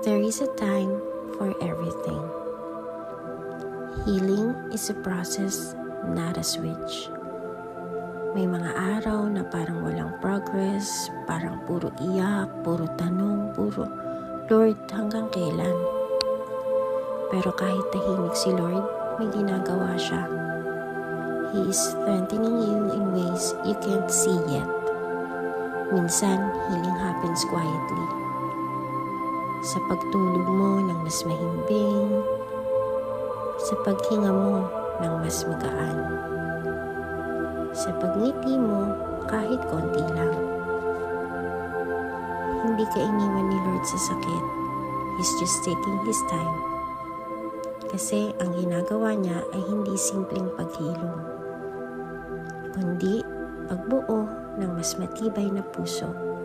There is a time for everything. Healing is a process, not a switch. May mga araw na parang walang progress, parang puro iyak, puro tanong, puro, Lord, hanggang kailan? Pero kahit tahimik si Lord, may ginagawa siya. He is strengthening you in ways you can't see yet. Minsan, healing happens quietly. Sa pagtulog mo ng mas mahimbing, sa paghinga mo ng mas magaan, sa pagngiti mo kahit konti lang. Hindi ka iniwan ni Lord sa sakit. He's just taking His time. Kasi ang ginagawa niya ay hindi simpleng paghilom, kundi pagbuo ng mas matibay na puso.